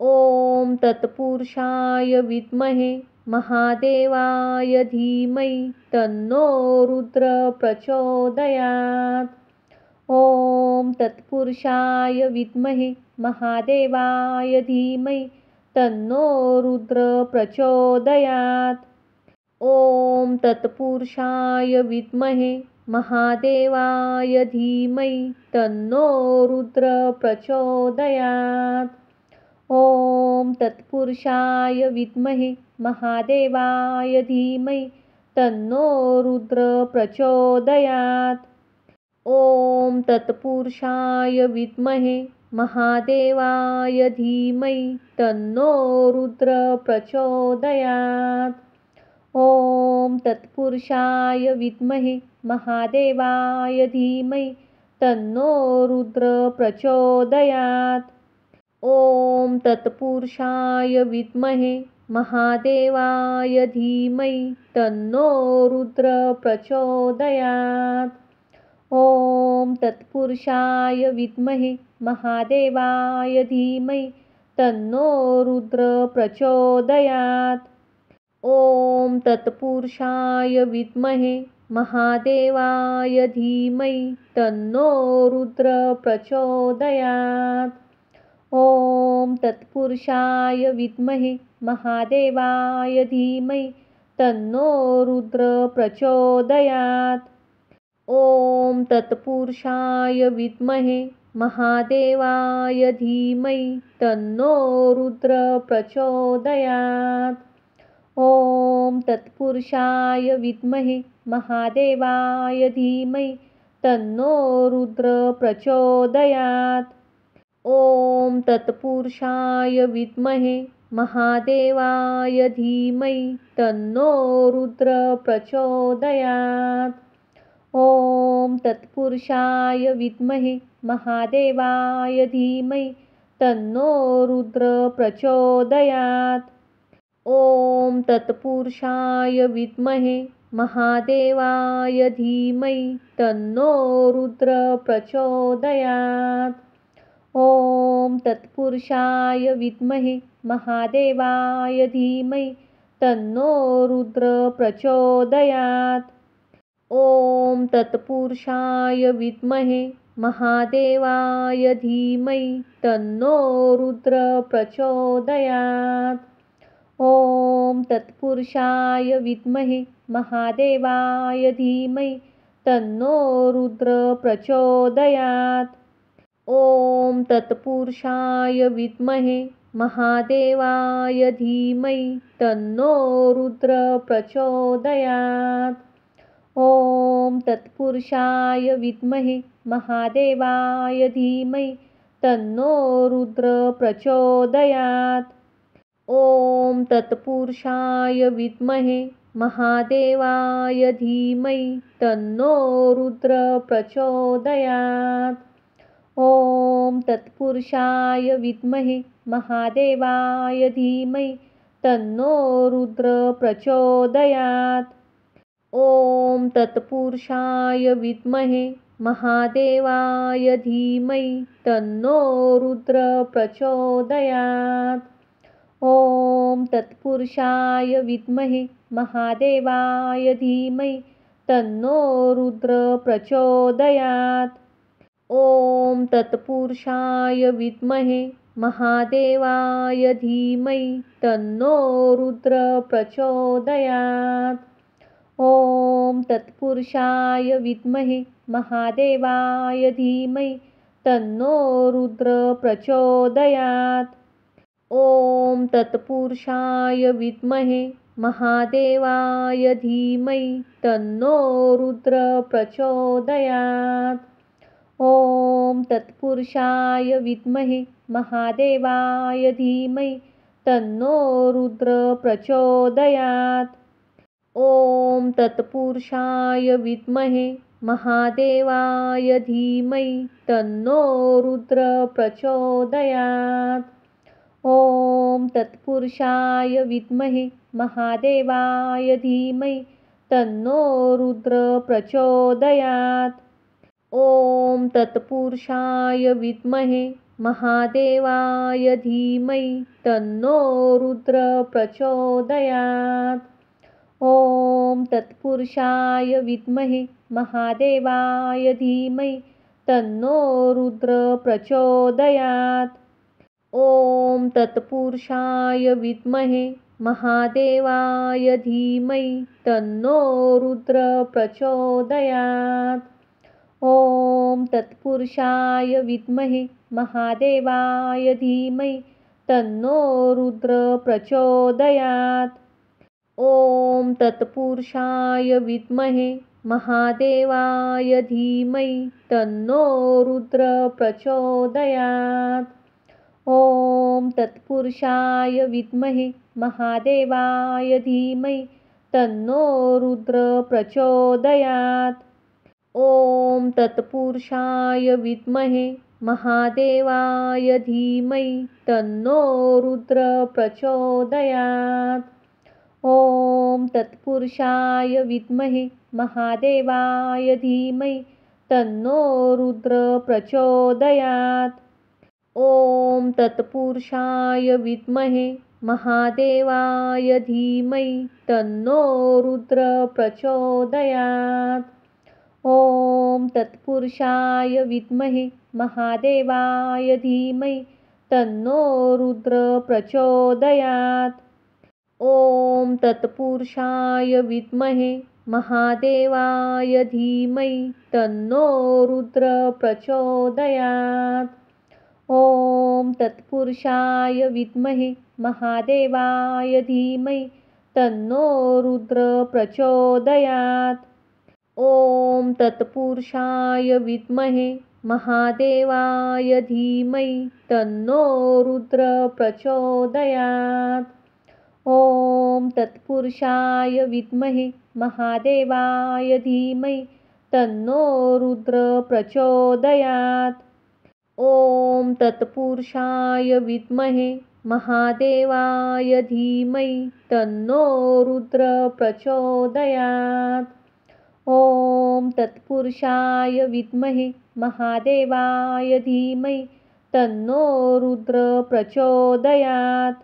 ॐ तत्पुरुषाय विद्महे महादेवाय धीमहि तन्नो रुद्र प्रचोदयात्। ॐ तत्पुरुषाय विद्महे महादेवाय धीमहि तन्नो रुद्र प्रचोदयात्। ॐ तत्पुरुषाय विद्महे महादेवाय धीमहि तन्नो रुद्र प्रचोदयात्। ॐ तत्पुरुषाय विद्महे महादेवाय धीमहि तन्नो रुद्र प्रचोदयात्। ॐ तत्पुरुषाय विद्महे महादेवाय धीमहि तन्नो रुद्र प्रचोदयात्। ॐ तत्पुरुषाय विद्महे महादेवाय धीमहि तन्नो रुद्र प्रचोदयात्। ॐ तत्पुरुषाय विद्महे महादेवाय धीमहि तन्नो रुद्र प्रचोदयात्। ॐ तत्पुरुषाय विद्महे महादेवाय धीमहि तन्नो रुद्र प्रचोदयात्। ॐ तत्पुरुषाय विद्महे महादेवाय धीमहि तन्नो रुद्र प्रचोदयात्। ॐ तत्पुरुषाय विद्महे महादेवाय धीमहि तन्नो रुद्र प्रचोदयात्। ॐ तत्पुरुषाय विद्महे महादेवाय धीमहि तन्नो रुद्र प्रचोदयात्। ॐ तत्पुरुषाय विद्महे महादेवाय धीमहि तन्नो रुद्र प्रचोदयात्। ॐ तत्पुरुषाय विद्महे महादेवाय धीमहि तन्नो रुद्र प्रचोदयात्। ॐ तत्पुरुषाय विद्महे महादेवाय धीमहि तन्नो रुद्र प्रचोदयात्। ॐ तत्पुरुषाय विद्महे महादेवाय धीमहि तन्नो रुद्र प्रचोदयात्। ॐ तत्पुरुषाय विद्महे महादेवाय धीमहि तन्नो रुद्र प्रचोदयात्। ॐ तत्पुरुषाय विद्महे महादेवाय धीमहि तन्नो रुद्र प्रचोदयात्। ॐ तत्पुरुषाय विद्महे महादेवाय धीमहि तन्नो रुद्र प्रचोदयात्। ॐ तत्पुरुषाय विद्महे महादेवाय धीमहि तन्नो रुद्र प्रचोदयात्। ॐ तत्पुरुषाय विद्महे महादेवाय धीमहि तन्नो रुद्र प्रचोदयात्। ॐ तत्पुरुषाय विद्महे महादेवाय धीमहि तन्नो रुद्र प्रचोदयात्। ॐ तत्पुरुषाय विद्महे महादेवाय धीमहि तन्नो रुद्र प्रचोदयात्। ॐ तत्पुरुषाय विद्महे महादेवाय धीमहि तन्नो रुद्र प्रचोदयात्। ॐ तत्पुरुषाय विद्महे महादेवाय धीमहि तन्नो रुद्र प्रचोदयात्। ॐ तत्पुरुषाय विद्महे महादेवाय धीमहि तन्नो रुद्र प्रचोदयात्। ॐ तत्पुरुषाय विद्महे महादेवाय धीमहि तन्नो रुद्र प्रचोदयात्। ॐ तत्पुरुषाय विद्महे महादेवाय धीमहि तन्नो रुद्र प्रचोदयात्। ॐ तत्पुरुषाय विद्महे महादेवाय धीमहि तन्नो रुद्र प्रचोदयात्। ॐ तत्पुरुषाय विद्महे महादेवाय धीमहि तन्नो रुद्र प्रचोदयात्। ॐ तत्पुरुषाय विद्महे महादेवाय धीमहि तन्नो रुद्र प्रचोदयात्। ॐ तत्पुरुषाय विद्महे महादेवाय धीमहि तन्नो रुद्र प्रचोदयात्। ॐ तत्पुरुषाय विद्महे महादेवाय धीमहि तन्नो रुद्र प्रचोदयात्। ॐ तत्पुरुषाय विद्महे महादेवाय धीमहि तन्नो रुद्र प्रचोदयात्। ॐ तत्पुरुषाय विद्महे महादेवाय धीमहि तन्नो रुद्र प्रचोदयात्। ॐ तत्पुरुषाय विद्महे महादेवाय धीमहि तन्नो रुद्र प्रचोदयात्। ॐ तत्पुरुषाय विद्महे महादेवाय धीमहि तन्नो रुद्र प्रचोदयात्। ॐ तत्पुरुषाय विद्महे महादेवाय धीमहि तन्नो रुद्र प्रचोदयात्। ॐ तत्पुरुषाय विद्महे महादेवाय धीमहि तन्नो रुद्र प्रचोदयात्। ॐ तत्पुरुषाय विद्महे महादेवाय धीमहि तन्नो रुद्र प्रचोदयात्। ॐ तत्पुरुषाय विद्महे महादेवाय धीमहि तन्नो रुद्र प्रचोदयात्। ॐ तत्पुरुषाय विद्महे महादेवाय धीमहि तन्नो रुद्र प्रचोदयात्। ॐ तत्पुरुषाय विद्महे महादेवाय धीमहि तन्नो रुद्र प्रचोदयात्। ॐ तत्पुरुषाय विद्महे महादेवाय धीमहि तन्नो रुद्र प्रचोदयात्। ॐ तत्पुरुषाय विद्महे महादेवाय धीमहि तन्नो रुद्र प्रचोदयात्। ॐ तत्पुरुषाय विद्महे महादेवाय धीमहि तन्नो रुद्र प्रचोदयात्। ॐ तत्पुरुषाय विद्महे महादेवाय धीमहि तन्नो रुद्र प्रचोदयात्।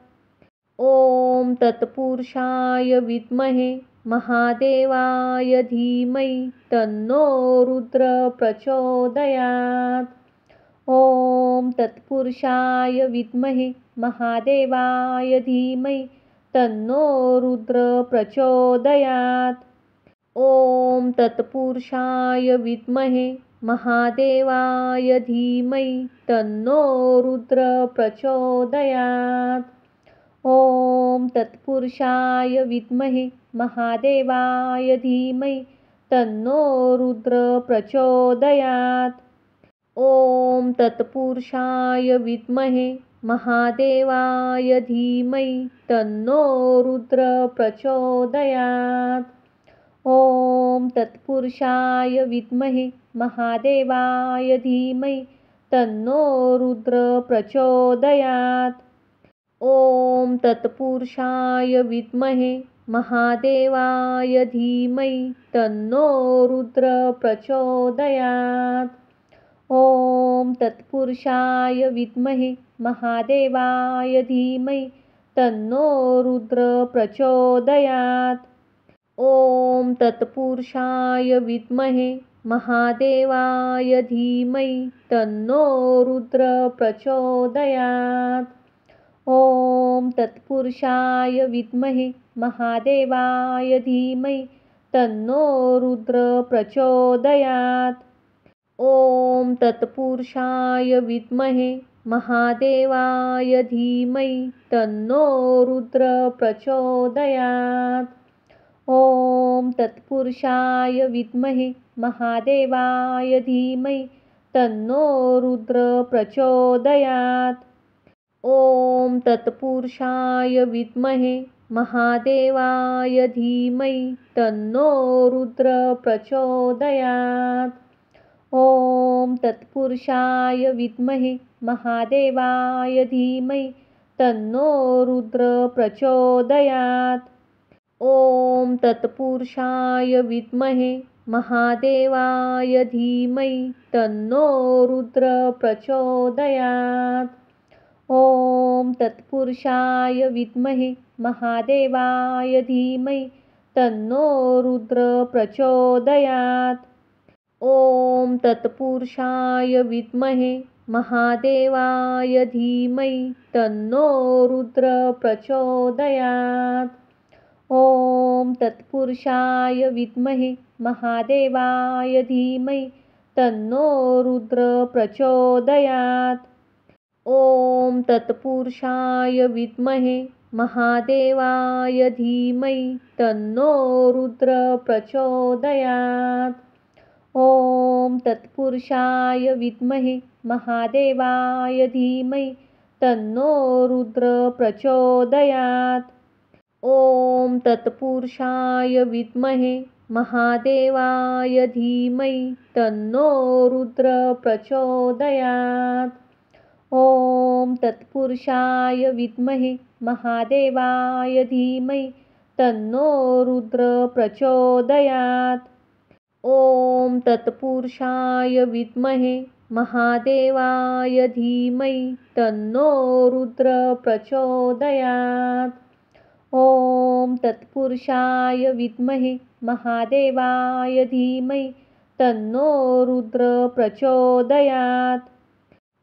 ॐ तत्पुरुषाय विद्महे महादेवाय धीमहि तन्नो रुद्र प्रचोदयात्। ॐ तत्पुरुषाय विद्महे महादेवाय धीमहि तन्नो रुद्र प्रचोदयात्। ॐ तत्पुरुषाय विद्महे महादेवाय धीमहि तन्नो रुद्र प्रचोदयात्। ॐ तत्पुरुषाय विद्महे महादेवाय धीमहि तन्नो रुद्र प्रचोदयात्। ॐ तत्पुरुषाय विद्महे महादेवाय धीमहि तन्नो रुद्र प्रचोदयात्। ॐ तत्पुरुषाय विद्महे महादेवाय धीमहि तन्नो रुद्र प्रचोदयात्। ॐ तत्पुरुषाय विद्महे महादेवाय धीमहि तन्नो रुद्र प्रचोदयात्। ॐ तत्पुरुषाय विद्महे महादेवाय धीमहि तन्नो रुद्र प्रचोदयात्। ॐ तत्पुरुषाय विद्महे महादेवाय धीमहि तन्नो रुद्र प्रचोदयात्। ॐ तत्पुरुषाय विद्महे महादेवाय धीमहि तन्नो रुद्र प्रचोदयात्। ॐ तत्पुरुषाय विद्महे महादेवाय धीमहि तन्नो रुद्र प्रचोदयात्। ॐ तत्पुरुषाय विद्महे महादेवाय धीमहि तन्नो रुद्र प्रचोदयात्। ॐ तत्पुरुषाय विद्महे महादेवाय धीमहि तन्नो रुद्र प्रचोदयात्। ॐ तत्पुरुषाय विद्महे महादेवाय धीमहि तन्नो रुद्र प्रचोदयात्। ॐ तत्पुरुषाय विद्महे महादेवाय धीमहि तन्नो रुद्र प्रचोदयात्। ॐ तत्पुरुषाय विद्महे महादेवाय धीमहि तन्नो रुद्र प्रचोदयात्। ॐ तत्पुरुषाय विद्महे महादेवाय धीमहि तन्नो रुद्र प्रचोदयात्। ॐ तत्पुरुषाय विद्महे महादेवाय धीमहि तन्नो रुद्र प्रचोदयात्। ॐ तत्पुरुषाय विद्महे महादेवाय धीमहि तन्नो रुद्र प्रचोदयात्। ॐ तत्पुरुषाय विद्महे महादेवाय धीमहि तन्नो रुद्र प्रचोदयात्। ॐ तत्पुरुषाय विद्महे महादेवाय धीमहि तन्नो रुद्र प्रचोदयात्। ॐ तत्पुरुषाय विद्महे महादेवाय धीमहि तन्नो रुद्र प्रचोदयात्। ॐ तत्पुरुषाय विद्महे महादेवाय धीमहि तन्नो रुद्र प्रचोदयात्। ॐ तत्पुरुषाय विद्महे महादेवाय धीमहि तन्नो रुद्र प्रचोदयात्।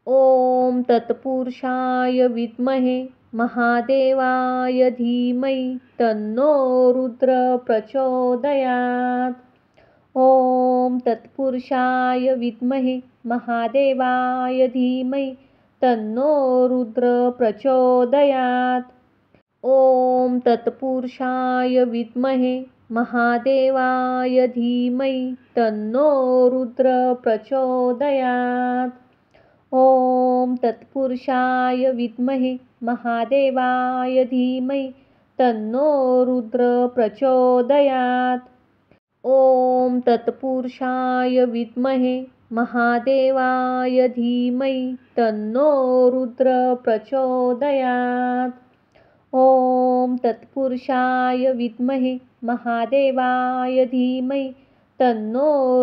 ॐ तत्पुरुषाय विद्महे महादेवाय धीमहि तन्नो रुद्र प्रचोदयात्। ॐ तत्पुरुषाय विद्महे महादेवाय धीमहि तन्नो रुद्र प्रचोदयात्। ॐ तत्पुरुषाय विद्महे महादेवाय धीमहि तन्नो रुद्र प्रचोदयात्। ॐ तत्पुरुषाय विद्महे महादेवाय धीमहि तन्नो रुद्र प्रचोदयात्। ॐ तत्पुरुषाय विद्महे महादेवाय धीमहि तन्नो रुद्र प्रचोदयात्। ॐ तत्पुरुषाय विद्महे महादेवाय धीमहि तन्नो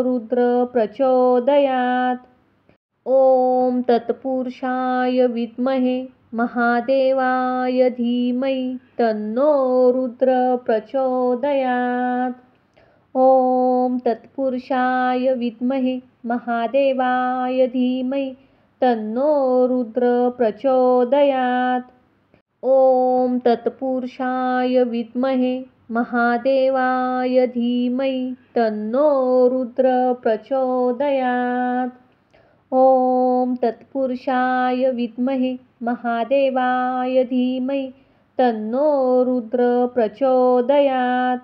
रुद्र प्रचोदयात्। ॐ तत्पुरुषाय विद्महे महादेवाय धीमहि तन्नो रुद्र प्रचोदयात्। ॐ तत्पुरुषाय विद्महे महादेवाय धीमहि तन्नो रुद्र प्रचोदयात्। ॐ तत्पुरुषाय विद्महे महादेवाय धीमहि तन्नो रुद्र प्रचोदयात्। ॐ तत्पुरुषाय विद्महे महादेवाय धीमहि तन्नो रुद्र प्रचोदयात्।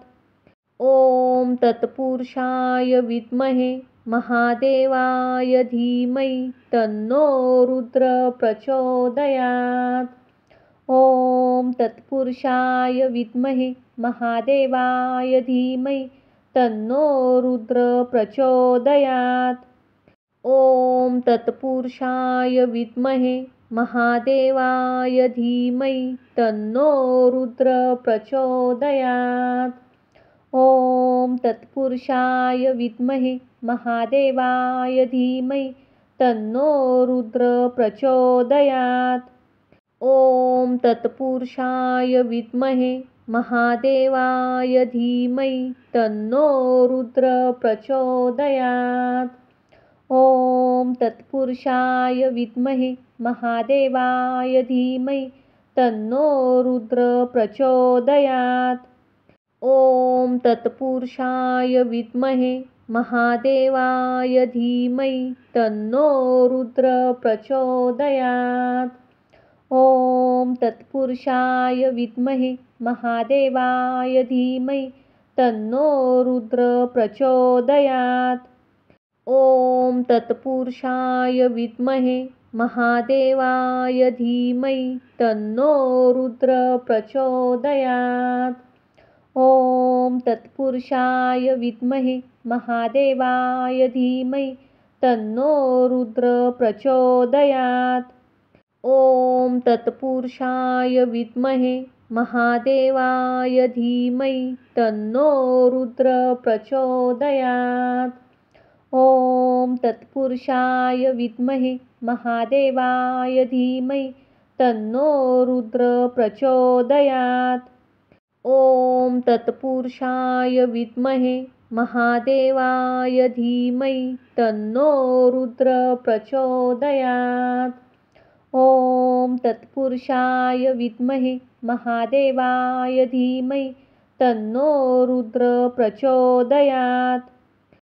ॐ तत्पुरुषाय विद्महे महादेवाय धीमहि तन्नो रुद्र प्रचोदयात्। ॐ तत्पुरुषाय विद्महे महादेवाय धीमहि तन्नो रुद्र प्रचोदयात्। ॐ तत्पुरुषाय विद्महे महादेवाय धीमहि तन्नो रुद्र प्रचोदयात्। ॐ तत्पुरुषाय विद्महे महादेवाय धीमहि तन्नो रुद्र प्रचोदयात्। ॐ तत्पुरुषाय विद्महे महादेवाय धीमहि तन्नो रुद्र प्रचोदयात्। ॐ तत्पुरुषाय विद्महे महादेवाय धीमहि तन्नो रुद्र प्रचोदयात्। ॐ तत्पुरुषाय विद्महे महादेवाय धीमहि तन्नो रुद्र प्रचोदयात्। ॐ तत्पुरुषाय विद्महे महादेवाय धीमहि तन्नो रुद्र प्रचोदयात्। ॐ तत्पुरुषाय विद्महे महादेवाय धीमहि तन्नो रुद्र प्रचोदयात्। ॐ तत्पुरुषाय विद्महे महादेवाय धीमहि तन्नो रुद्र प्रचोदयात्। ॐ तत्पुरुषाय विद्महे महादेवाय धीमहि तन्नो रुद्र प्रचोदयात्। ॐ तत्पुरुषाय विद्महे महादेवाय धीमहि तन्नो रुद्र प्रचोदयात्। ॐ तत्पुरुषाय विद्महे महादेवाय धीमहि तन्नो रुद्र प्रचोदयात्। ॐ तत्पुरुषाय विद्महे महादेवाय धीमहि तन्नो रुद्र प्रचोदयात्।